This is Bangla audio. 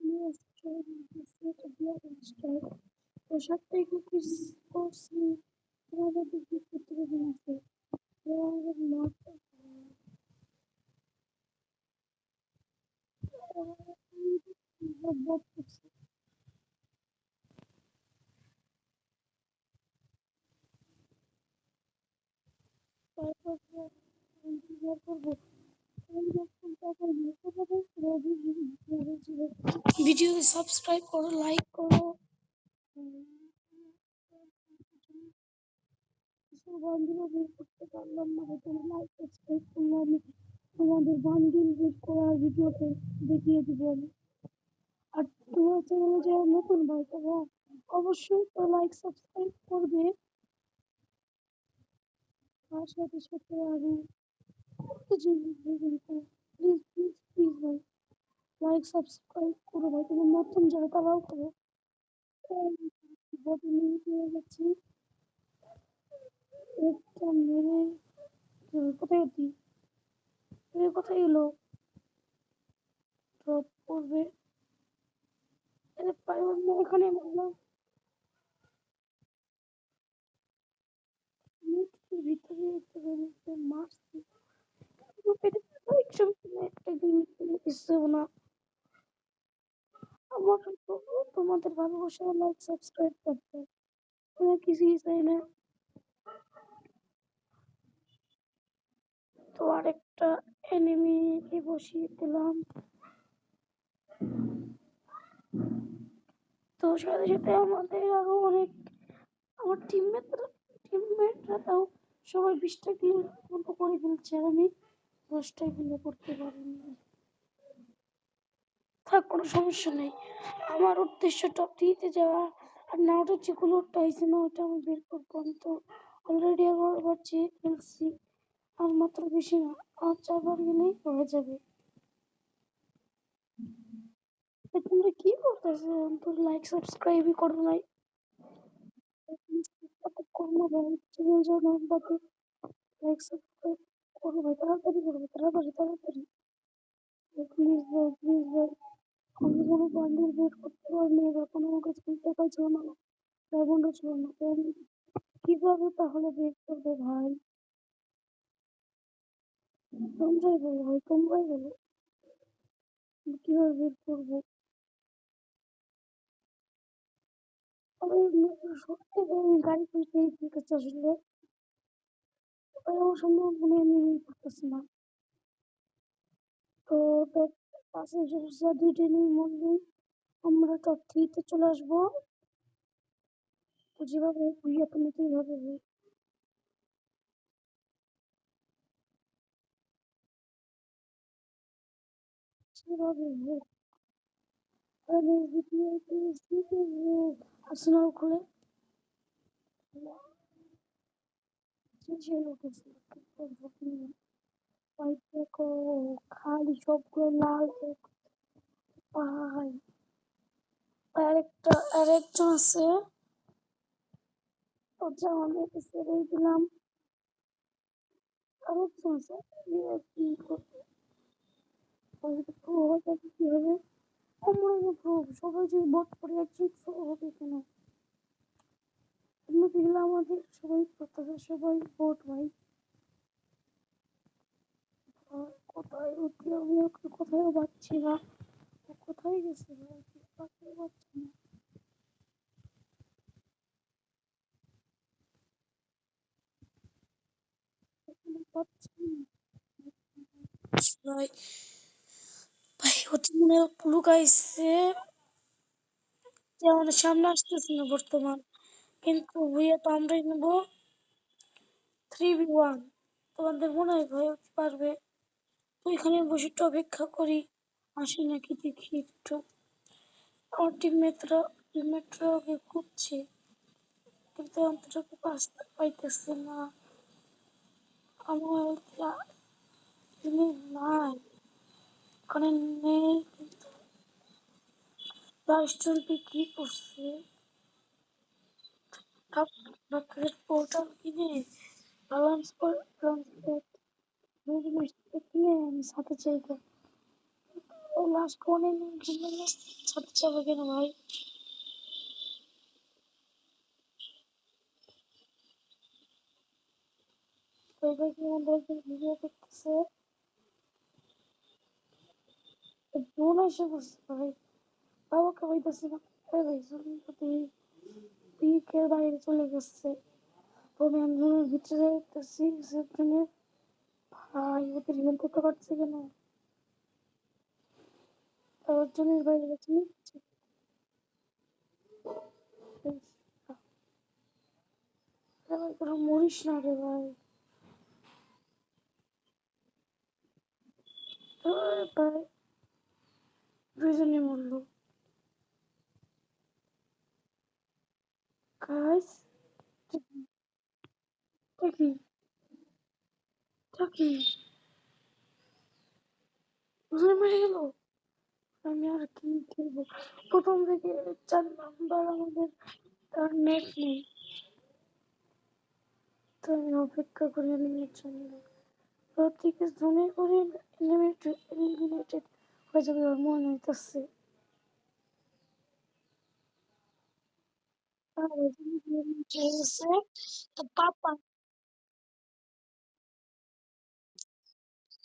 নিয়ে আসছে একটা বিয়ার অনুষ্ঠান। তো ৭ তারিখে কুইজ করছি। তোমাদের দিকে প্রতিবেদন আছে। আমাদের মাঠে বট করছে। তারপর বের করবো। ভিডিওতে সাবস্ক্রাইব করো, লাইক করো। বান্ডিলও বের করতে পারলাম না, তুমি লাইক সাবস্ক্রাইব করলে আমি তোমাদের বান্ডিল বের করার ভিডিওতে দেখিয়ে দিব আমি। আর তোমার চ্যানেলে যারা নতুন ভাই তারা অবশ্যই তো লাইক সাবস্ক্রাইব করবে। তার সাথে সাথে আমি কত জিনিস কিন্তু প্লিজ প্লিজ প্লিজ ভাই লাইক সাবস্ক্রাইব করো ভাই, তোমার নতুন যারা তারাও করো। বডি নিয়ে পেয়ে গেছি একটা মেরে কোথায় অতি কোথায় এলো ড্রপ করবে এখানে বললাম ভিতরে একটা মারছি না আমার তোমাদের ভালোবাসা লাইক সাবস্ক্রাইব করতে কিছুই চাই না। তো আরেকটা এনিমিকে বসিয়ে দিলাম। তো সাথে সাথে আমাদের আরো অনেক আমার টিমমেটরা তাও সবাই 20টা কিলো মতো করে ফেলছে আর আমি 10টা কিলো করতে পারিনি। থাক কোনো সমস্যা নেই, আমার উদ্দেশ্য টপ 3-তে যাওয়া। আর না ওটা যেগুলো ওটা হয়েছে না ওটা আমি বের করবো। আমি তো অলরেডি একবার চেয়ে ফেলছি, আর মাত্র বেশি না, আর 4বার গেলেই হয়ে যাবে। তোমরা কি করতেছো? তোর লাইক সাবস্ক্রাইবই করো নাই। করবো ভাই চ্যানেল জন্য বাকি লাইক সাবস্ক্রাইব করো ভাই, তাড়াতাড়ি করবো, তাড়াতাড়ি তাড়াতাড়ি প্লিজ ভাই প্লিজ ভাই। আমি কোনো বান্ডিল বের করতে পারিনি, এবার কোনো আমার কাছে টাকা ছিল না, ডায়মন্ডও ছিল না। তো আমি কিভাবে তাহলে বের করবো ভাই? তোমরাই বলো ভাই, তোমরাই বলো কিভাবে বের করবো। আমি সত্যি গাড়ি খুলতে ঠিক আছে আসলে আমার সামনে মনে আমি করতেছি না। তো পাশে সমস্যা 2 দিনের মধ্যে আমরা টপ 3-তে চলে আসবো। তো যেভাবে ভুইয়া তুমি তো এইভাবে যেভাবে আর্সেনাল খুলে দেখো খালি সবগুলো লাল পাহাড়। আরেকজন আছে ওটা আমাদেরকে ছেড়ে দিলাম। আরেকজন আছে কি করতে কি হবে সবাই যদি বট করে হবে কেন? দিলে আমাদের সবাই করতেছে, সবাই বট ভাই। কোথায় উঠলে আমি ওকে কোথাও পাচ্ছি না, কোথায় গেছে ভাই পাচ্ছি না, পাচ্ছি না ভাই। ভাই ওটি মনে হয় লুকাইছে যে আমাদের সামনে আসতেছে না বর্তমান, কিন্তু ভুইয়া তো আমরাই নেবো 3v1। তোমাদের মনে হয় ভয় হতে পারবে, তো এখানে বসে একটু অপেক্ষা করি আসি নাকি দেখি একটু। আমার টিমমেটরা ওকে খুঁজছে কিন্তু অন্তত পাইতেছে না। আমার তিনি নাই ওখানে নেই, কিন্তু রাষ্ট্র কি করছে পোর্টাল কিনে ব্যালেন্স কিনে আমি সাথে চাই ও লাস্ট ওয়ানে খেলবে না, ছাড়তে যাবে কেন ভাই? ওই ভাই কি আমাদের একজন ভিডিও দেখতেছে, জোন এসে বসছে ভাই, বাবাকে পাইতেছি না। এই ভাই জোন প্রতি পিকের বাইরে চলে গেছে, তবে আমি জোনের ভিতরে যাইতেছি সেখানে। ভাই ওদের রিভেল করতে পারছে কেন? তারপর জোনের বাইরে গেছে নিচ্ছে। ভাই তোরা মরিস না রে ভাই। ভাই দুইজনে মরলো। গাইস কি কি দুজনে মেরে গেল। আমি আর কি খেলবো, প্রথম থেকে 4 নাম্বার আমাদের আর নেট নেই, তো আমি অপেক্ষা করি এলিমিনেট জন্য। প্রত্যেকে জোনে করে এলিমিনেটেড হয়ে যাবে ওর মনে হইতেছে। আর ওই জন্য এলিমিনেট হয়ে গেছে তো পাপা